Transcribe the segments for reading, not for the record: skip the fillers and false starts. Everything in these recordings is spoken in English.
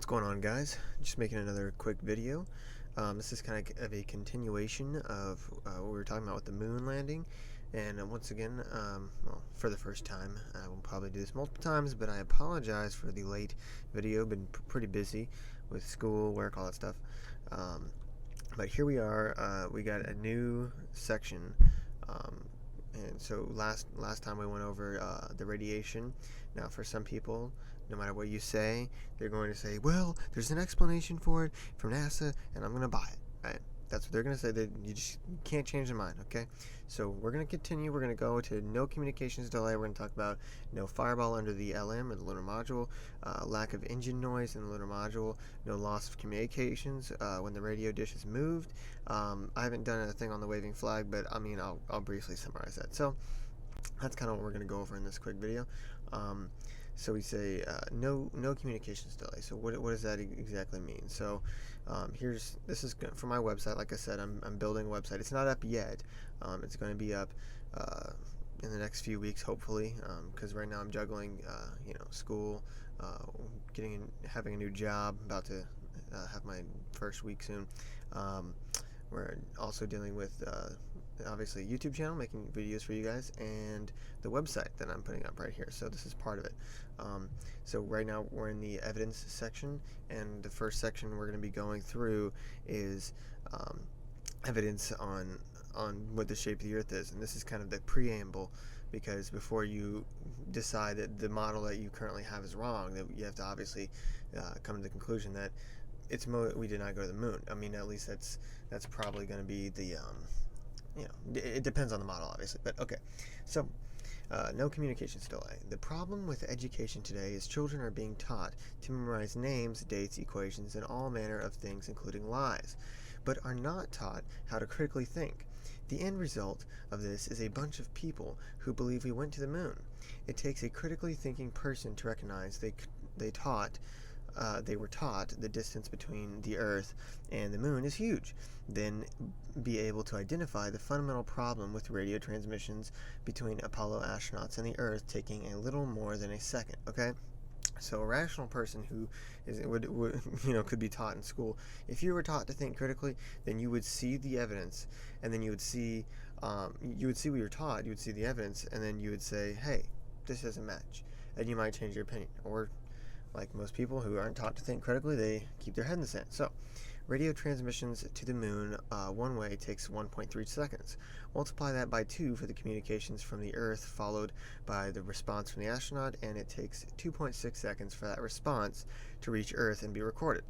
What's going on, guys? Just making another quick video. This is kind of a continuation of what we were talking about with the moon landing. And once again, well, for the first time, I will probably do this multiple times, but I apologize for the late video. Been pretty busy with school, work, all that stuff. But here we are. We got a new section. And so last time we went over the radiation. Now, for some people, no matter what you say, they're going to say, well, there's an explanation for it from NASA, and I'm going to buy it, right? That's what they're going to say. That you just can't change their mind, okay? So we're going to continue. We're going to go to no communications delay. We're going to talk about no fireball under the LM or the lunar module, lack of engine noise in the lunar module, no loss of communications when the radio dish is moved. I haven't done a thing on the waving flag, but I mean, I'll briefly summarize that. So that's kind of what we're going to go over in this quick video. So we say no communications delay. So what does that exactly mean? So this is for my website. Like I said, I'm building a website. It's not up yet. It's going to be up in the next few weeks, hopefully, because right now I'm juggling school, having a new job, about to have my first week soon. We're also dealing with obviously a YouTube channel, making videos for you guys, and the website that I'm putting up right here. So this is part of it. So right now we're in the evidence section, and the first section we're going to be going through is evidence on what the shape of the Earth is. And this is kind of the preamble, because before you decide that the model that you currently have is wrong, that you have to obviously come to the conclusion that we did not go to the moon. I mean, at least that's probably going to be the it depends on the model, obviously, but okay. So no communications delay. The problem with education today is children are being taught to memorize names, dates, equations, and all manner of things, including lies, but are not taught how to critically think. The end result of this is a bunch of people who believe we went to the moon. It takes a critically thinking person to recognize they were taught the distance between the Earth and the moon is huge, then be able to identify the fundamental problem with radio transmissions between Apollo astronauts and the Earth taking a little more than a second. Okay, so a rational person who would could be taught in school, if you were taught to think critically, then you would see the evidence, and then you would see what you're taught. You would see the evidence, and then you would say, hey, this doesn't match, and you might change your opinion. Or like most people who aren't taught to think critically, they keep their head in the sand. So, radio transmissions to the moon one way takes 1.3 seconds. Multiply that by 2 for the communications from the Earth, followed by the response from the astronaut, and it takes 2.6 seconds for that response to reach Earth and be recorded.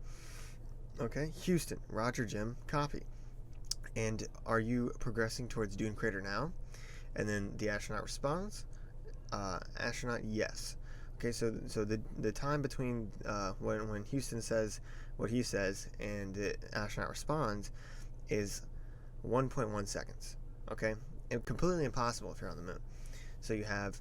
Okay, Houston, Roger, Jim, copy. And are you progressing towards Dune Crater now? And then the astronaut responds, astronaut, yes. Okay, so the time between when Houston says what he says and the astronaut responds is 1.1 seconds. Okay, and completely impossible if you're on the moon. So you have,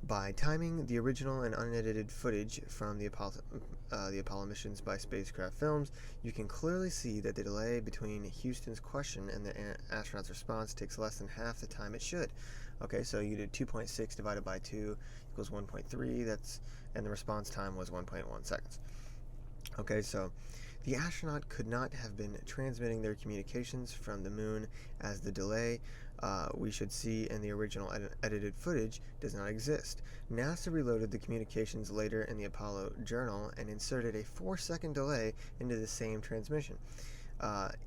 by timing the original and unedited footage from the Apollo missions by spacecraft films, you can clearly see that the delay between Houston's question and the astronaut's response takes less than half the time it should. Okay, so you did 2.6 divided by 2 equals 1.3. And the response time was 1.1 seconds. Okay, so the astronaut could not have been transmitting their communications from the moon, as the delay we should see in the original edited footage does not exist. NASA reloaded the communications later in the Apollo journal and inserted a 4-second delay into the same transmission.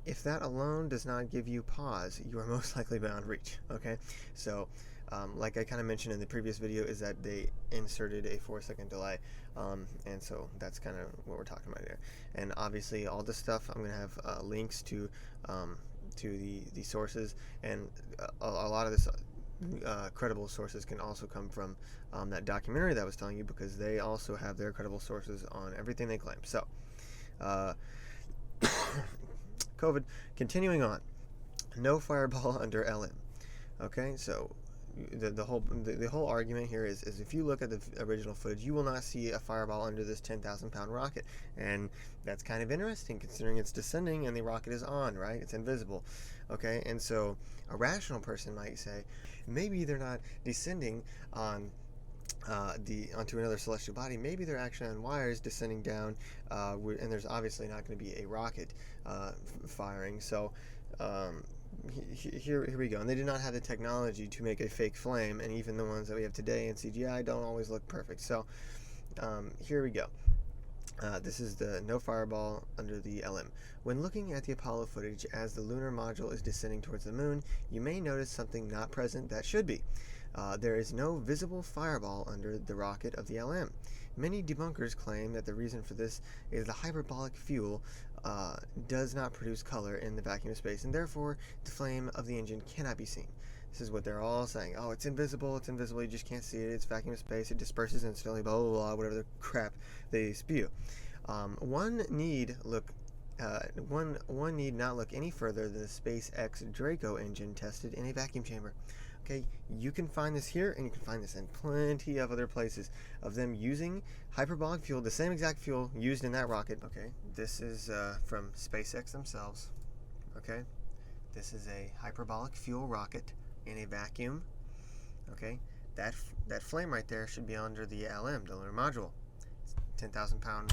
If that alone does not give you pause, you are most likely beyond reach. Okay, so like I kind of mentioned in the previous video, is that they inserted a 4-second delay, and so that's kind of what we're talking about here. And obviously, all this stuff I'm going to have links to the sources, and a lot of this credible sources can also come from that documentary that I was telling you, because they also have their credible sources on everything they claim. So. COVID, continuing on, no fireball under LM. Okay, so the whole argument here is if you look at the original footage, you will not see a fireball under this 10,000-pound rocket, and that's kind of interesting considering it's descending and the rocket is on, right? It's invisible. Okay, and so a rational person might say maybe they're not descending on onto another celestial body, maybe they're actually on wires descending down, and there's obviously not going to be a rocket firing. So here we go. And they did not have the technology to make a fake flame, and even the ones that we have today in CGI don't always look perfect. So here we go. This is the no fireball under the LM. When looking at the Apollo footage as the lunar module is descending towards the moon, you may notice something not present that should be. There is no visible fireball under the rocket of the LM. Many debunkers claim that the reason for this is the hyperbolic fuel does not produce color in the vacuum of space, and therefore the flame of the engine cannot be seen. This is what they're all saying. Oh, it's invisible, you just can't see it, it's vacuum of space, it disperses instantly, blah, blah, blah, whatever the crap they spew. One need not look any further than the SpaceX Draco engine tested in a vacuum chamber. Okay, you can find this here, and you can find this in plenty of other places of them using hyperbolic fuel, the same exact fuel used in that rocket. Okay, this is from SpaceX themselves. Okay, this is a hyperbolic fuel rocket in a vacuum. Okay, that flame right there should be under the LM, the lunar module. It's a 10,000 pound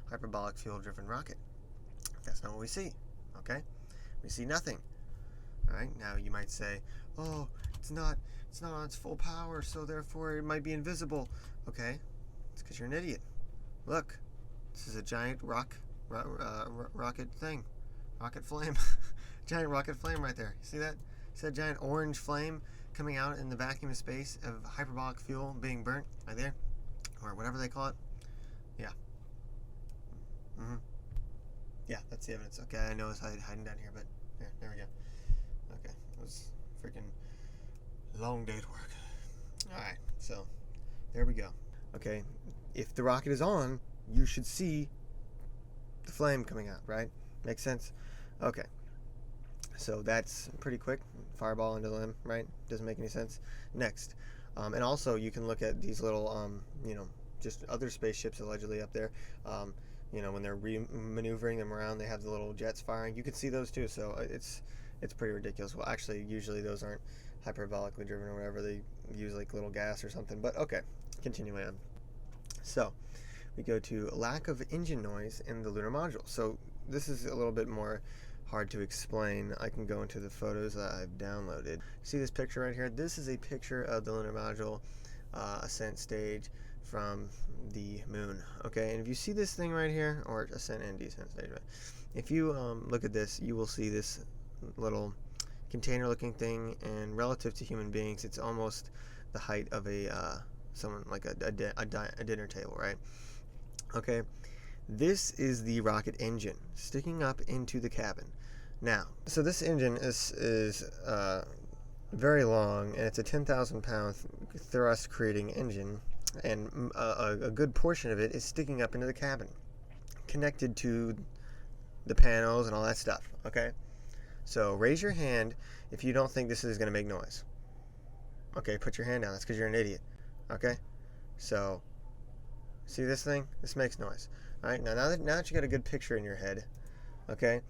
hyperbolic fuel driven rocket. That's not what we see. Okay, we see nothing. All right, now you might say, oh, it's not on its full power, so therefore it might be invisible. Okay, it's because you're an idiot. Look, this is a giant rocket flame. Giant rocket flame right there. You see that? See that giant orange flame coming out in the vacuum of space of hyperbolic fuel being burnt right there, or whatever they call it? Yeah. Yeah, that's the evidence. Okay, I know it's hiding down here, but there we go. Okay, it was freaking long day at work. Alright, so there we go. Okay, if the rocket is on, you should see the flame coming out, right? Makes sense? Okay, so that's pretty quick. Fireball into the limb, right? Doesn't make any sense. Next, and also you can look at these little, just other spaceships allegedly up there. When they're maneuvering them around, they have the little jets firing. You can see those too, so it's pretty ridiculous. Well, actually, usually those aren't hyperbolically driven or whatever. They use like little gas or something. But okay, continuing on. So we go to lack of engine noise in the lunar module. So this is a little bit more hard to explain. I can go into the photos that I've downloaded. See this picture right here? This is a picture of the lunar module ascent stage from the moon. Okay, and if you see this thing right here, or ascent and descent stage, right? If you look at this, you will see this little container looking thing, and relative to human beings, it's almost the height of someone like a dinner table, right? Okay, this is the rocket engine sticking up into the cabin. Now, so this engine is very long, and it's a 10,000 pound thrust creating engine, and a good portion of it is sticking up into the cabin, connected to the panels and all that stuff. Okay, so raise your hand if you don't think this is going to make noise. Okay, put your hand down. That's because you're an idiot. Okay, so see this thing? This makes noise. All right, now that you got a good picture in your head, okay,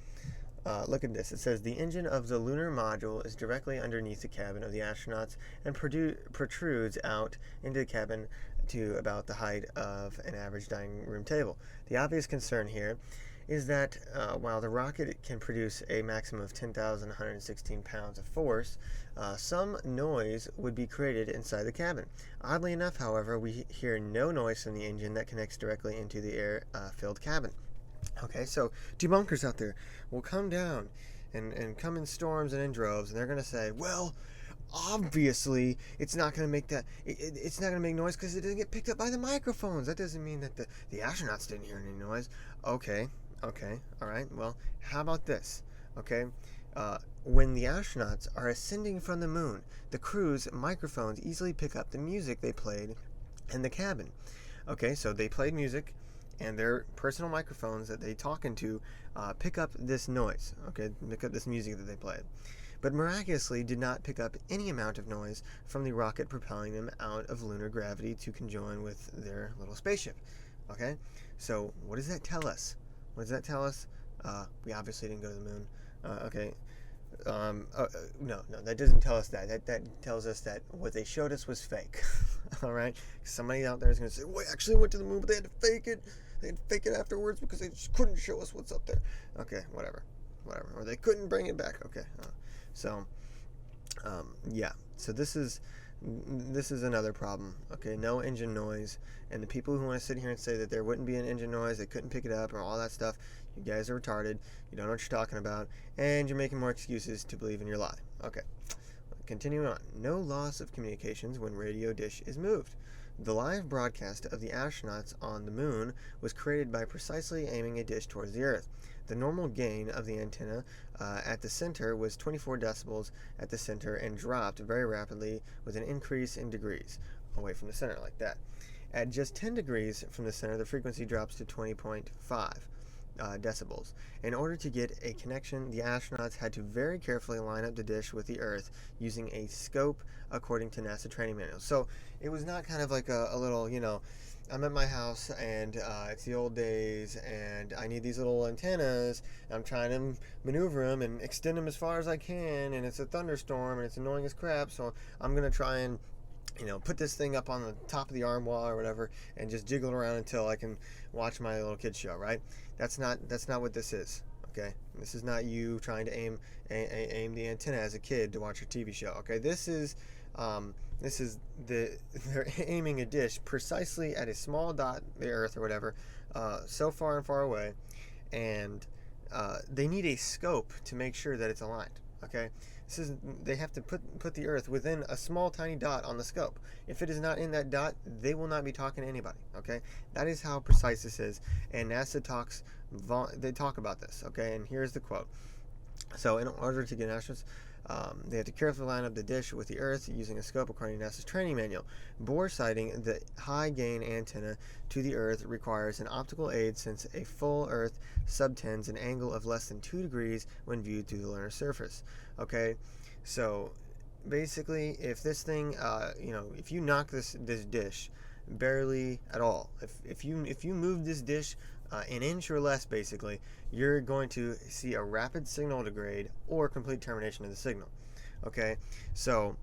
look at this. It says the engine of the lunar module is directly underneath the cabin of the astronauts and protrudes out into the cabin to about the height of an average dining room table. The obvious concern here is that while the rocket can produce a maximum of 10,116 pounds of force, some noise would be created inside the cabin. Oddly enough, however, we hear no noise from the engine that connects directly into the air-filled cabin. Okay, so debunkers out there will come down and come in storms and in droves, and they're going to say, well, obviously it's not going to make it's not going to make noise because it didn't get picked up by the microphones. That doesn't mean that the astronauts didn't hear any noise. Okay, all right, well, how about this? Okay, when the astronauts are ascending from the moon, the crew's microphones easily pick up the music they played in the cabin. Okay, so they played music, and their personal microphones that they talk into pick up this noise, okay, pick up this music that they played, but miraculously did not pick up any amount of noise from the rocket propelling them out of lunar gravity to conjoin with their little spaceship. Okay, so what does that tell us? What does that tell us? We obviously didn't go to the moon. Okay, No, that doesn't tell us that. That tells us that what they showed us was fake. All right? Somebody out there is going to say, "We actually went to the moon, but they had to fake it. They had to fake it afterwards because they just couldn't show us what's up there." Okay, whatever. Or they couldn't bring it back. Okay. So, yeah. So this is another problem. Okay, no engine noise, and the people who want to sit here and say that there wouldn't be an engine noise, they couldn't pick it up, or all that stuff, you guys are retarded. You don't know what you're talking about, and you're making more excuses to believe in your lie. Okay, continuing on. No loss of communications when radio dish is moved. The live broadcast of the astronauts on the moon was created by precisely aiming a dish towards the Earth. The normal gain of the antenna at the center was 24 decibels at the center and dropped very rapidly with an increase in degrees away from the center, like that. At just 10 degrees from the center, the frequency drops to 20.5 decibels. In order to get a connection, the astronauts had to very carefully line up the dish with the Earth using a scope according to NASA training manuals. So it was not kind of like a little, I'm at my house and it's the old days and I need these little antennas. And I'm trying to maneuver them and extend them as far as I can, and it's a thunderstorm and it's annoying as crap, so I'm going to try and put this thing up on the top of the armoire or whatever and just jiggle it around until I can watch my little kid show, right? That's not what this is, okay? This is not you trying to aim the antenna as a kid to watch your TV show, okay? This is they're aiming a dish precisely at a small dot, the Earth or whatever, so far and far away, and they need a scope to make sure that it's aligned, okay? They have to put the Earth within a small tiny dot on the scope. If it is not in that dot, they will not be talking to anybody, okay? That is how precise this is, and NASA they talk about this, okay? And here's the quote. So in order to get astronauts, they have to carefully line up the dish with the Earth using a scope according to NASA's training manual. Bore sighting the high-gain antenna to the Earth requires an optical aid since a full Earth subtends an angle of less than 2 degrees when viewed through the lunar surface. Okay, so basically, if this thing, if you knock this dish barely at all, if you move this dish an inch or less, basically, you're going to see a rapid signal degrade or complete termination of the signal. Okay, so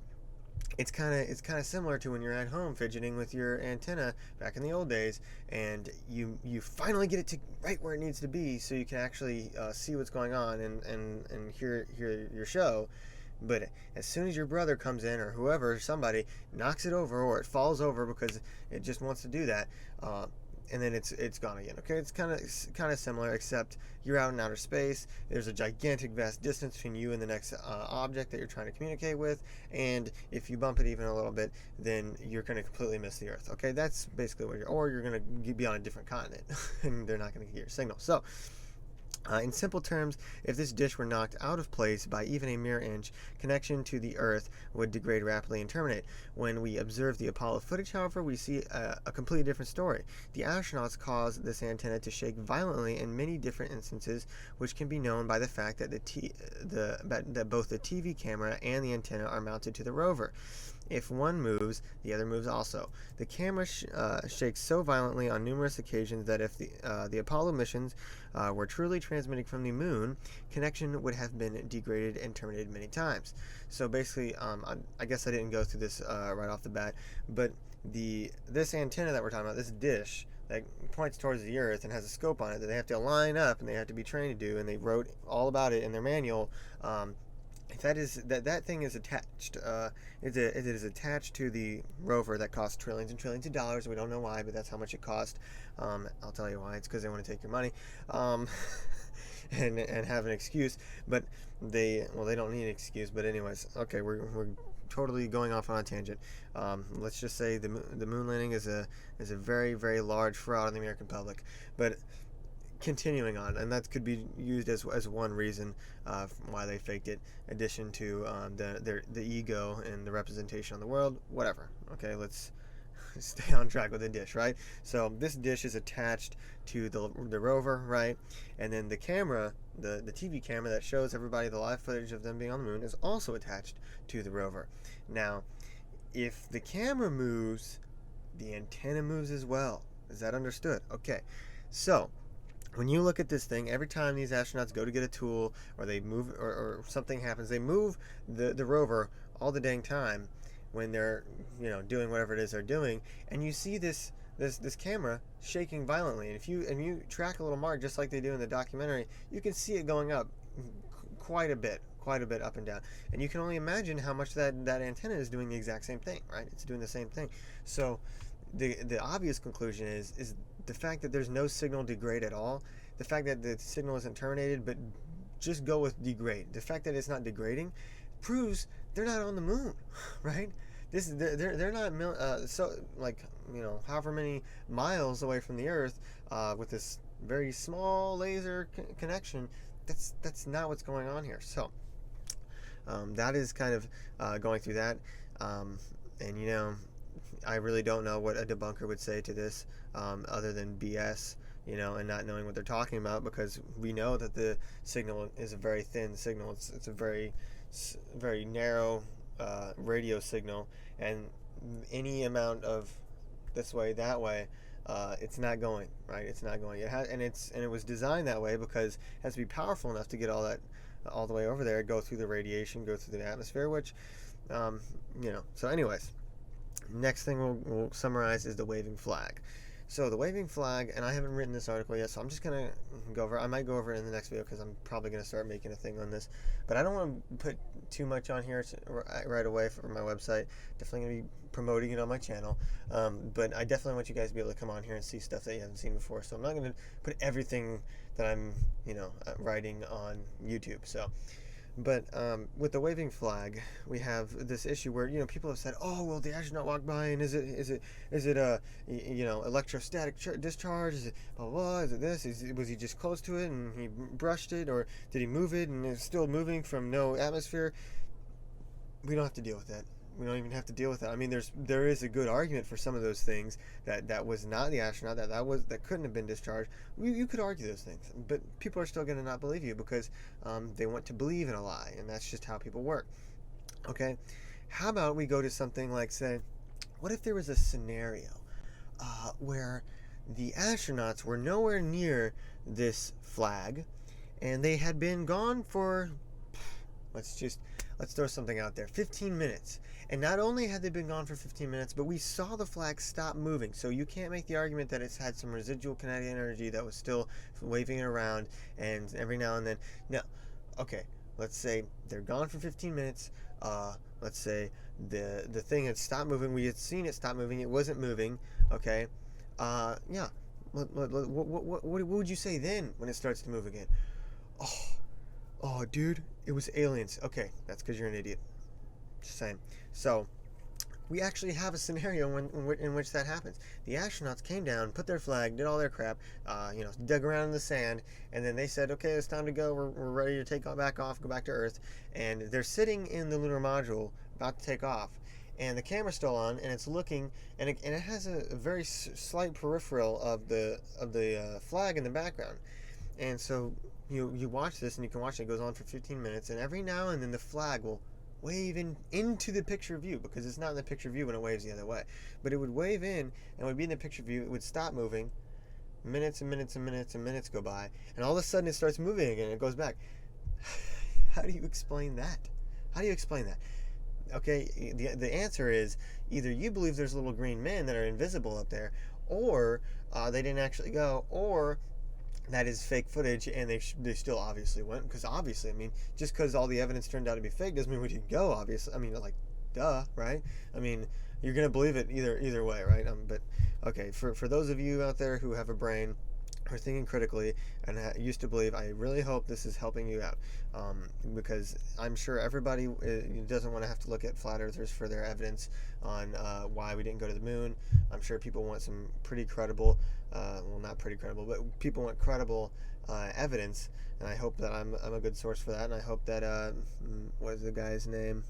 it's kind of similar to when you're at home fidgeting with your antenna back in the old days, and you finally get it to right where it needs to be, so you can actually see what's going on and hear your show. But as soon as your brother comes in, or whoever, somebody knocks it over, or it falls over because it just wants to do that, and then it's gone again. Okay, it's kind of similar, except you're out in outer space. There's a gigantic, vast distance between you and the next object that you're trying to communicate with, and if you bump it even a little bit, then you're going to completely miss the Earth. Okay, that's basically what you're going to be on a different continent, and they're not going to get your signal. So, in simple terms, if this dish were knocked out of place by even a mere inch, connection to the Earth would degrade rapidly and terminate. When we observe the Apollo footage, however, we see a completely different story. The astronauts caused this antenna to shake violently in many different instances, which can be known by the fact that that both the TV camera and the antenna are mounted to the rover. If one moves, the other moves also. The camera shakes so violently on numerous occasions that if the Apollo missions were truly transmitting from the moon, connection would have been degraded and terminated many times. So basically, I guess I didn't go through this right off the bat, but this antenna that we're talking about, this dish that points towards the Earth and has a scope on it that they have to line up and they have to be trained to do, and they wrote all about it in their manual. If that thing is attached, it is attached to the rover that costs trillions and trillions of dollars. We don't know why, but that's how much it cost. I'll tell you why. It's because they want to take your money, and have an excuse. But they don't need an excuse. But anyways, okay, we're totally going off on a tangent. Let's just say the moon landing is a very, very large fraud on the American public, but continuing on, and that could be used as one reason why they faked it, addition to the ego and the representation on the world, whatever. Okay, let's stay on track with the dish, right? So this dish is attached to the rover, right? And then the camera, the TV camera that shows everybody the live footage of them being on the moon, is also attached to the rover. Now, if the camera moves, the antenna moves as well. Is that understood? Okay, so when you look at this thing, every time these astronauts go to get a tool, or they move, or something happens, they move the rover all the dang time when they're, doing whatever it is they're doing, and you see this camera shaking violently. And if you track a little mark, just like they do in the documentary, you can see it going up quite a bit up and down. And you can only imagine how much that antenna is doing the exact same thing, right? It's doing the same thing. So the obvious conclusion is the fact that there's no signal degrade at all, the fact that the signal isn't terminated, but just go with degrade. The fact that it's not degrading proves they're not on the moon, right? They're not however many miles away from the Earth with this very small laser connection. That's not what's going on here. So that is kind of going through that, and I really don't know what a debunker would say to this, other than BS, and not knowing what they're talking about, because we know that the signal is a very thin signal. It's a very, very narrow radio signal, and any amount of this way, that way, it's not going, right? It's not going. It was designed that way because it has to be powerful enough to get all the way over there, go through the radiation, go through the atmosphere, which, So anyways, next thing we'll summarize is the waving flag. So the waving flag, and I haven't written this article yet, so I'm just going to go over it. I might go over it in the next video because I'm probably going to start making a thing on this. But I don't want to put too much on here right away for my website. Definitely going to be promoting it on my channel. But I definitely want you guys to be able to come on here and see stuff that you haven't seen before. So I'm not going to put everything that I'm, writing on YouTube. But with the waving flag, we have this issue where people have said, "Oh, well, the astronaut walked by, and is it a electrostatic discharge? Is it blah blah? Is it this? Was he just close to it and he brushed it, or did he move it and it's still moving from no atmosphere?" We don't have to deal with that. We don't even have to deal with that. I mean, there is a good argument for some of those things that was not the astronaut, that couldn't have been discharged. You could argue those things, but people are still going to not believe you because they want to believe in a lie, and that's just how people work. Okay, how about we go to something like, say, what if there was a scenario where the astronauts were nowhere near this flag, and they had been gone for, let's throw something out there, 15 minutes. And not only had they been gone for 15 minutes, but we saw the flag stop moving. So you can't make the argument that it's had some residual kinetic energy that was still waving it around, and every now and then. No. Okay, let's say they're gone for 15 minutes. Let's say the thing had stopped moving. We had seen it stop moving. It wasn't moving. Okay. Yeah. What would you say then when it starts to move again? Oh, dude, it was aliens. Okay, that's because you're an idiot. Just saying. So, we actually have a scenario in which that happens. The astronauts came down, put their flag, did all their crap, dug around in the sand, and then they said, "Okay, it's time to go. We're ready to take back off, go back to Earth." And they're sitting in the lunar module, about to take off, and the camera's still on, and it's looking, and it has a very slight peripheral of the flag in the background, and so you watch this, and you can watch it. It goes on for 15 minutes, and every now and then the flag will wave into the picture view, because it's not in the picture view when it waves the other way, but it would wave in and would be in the picture view. It would stop moving, minutes and minutes and minutes and minutes go by, and all of a sudden it starts moving again. It goes back. How do you explain that? Okay, the answer is either you believe there's little green men that are invisible up there, or they didn't actually go, or that is fake footage, and they still obviously went, because obviously, I mean, just because all the evidence turned out to be fake doesn't mean we didn't go, obviously. I mean, like, duh, right? I mean, you're going to believe it either way, right? But, okay, for those of you out there who have a brain, are thinking critically, and used to believe, I really hope this is helping you out, because I'm sure everybody doesn't want to have to look at flat earthers for their evidence on why we didn't go to the moon. I'm sure people want some pretty credible, well, not pretty credible, but people want credible evidence, and I hope that I'm a good source for that, and I hope that, what is the guy's name?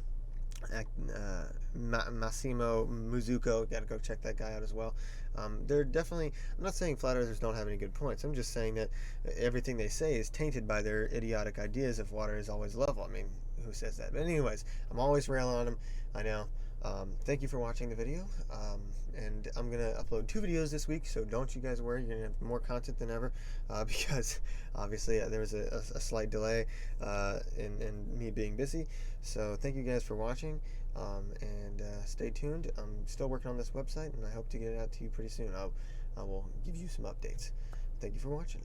Massimo Muzuko, gotta go check that guy out as well. They're definitely, I'm not saying flat earthers don't have any good points. I'm just saying that everything they say is tainted by their idiotic ideas of water is always level. I mean, who says that? But anyways, I'm always railing on them. I know. Thank you for watching the video, and I'm going to upload 2 videos this week, so don't you guys worry, you're going to have more content than ever, because obviously there was a slight delay in me being busy. So thank you guys for watching, and stay tuned. I'm still working on this website, and I hope to get it out to you pretty soon. I will give you some updates. Thank you for watching.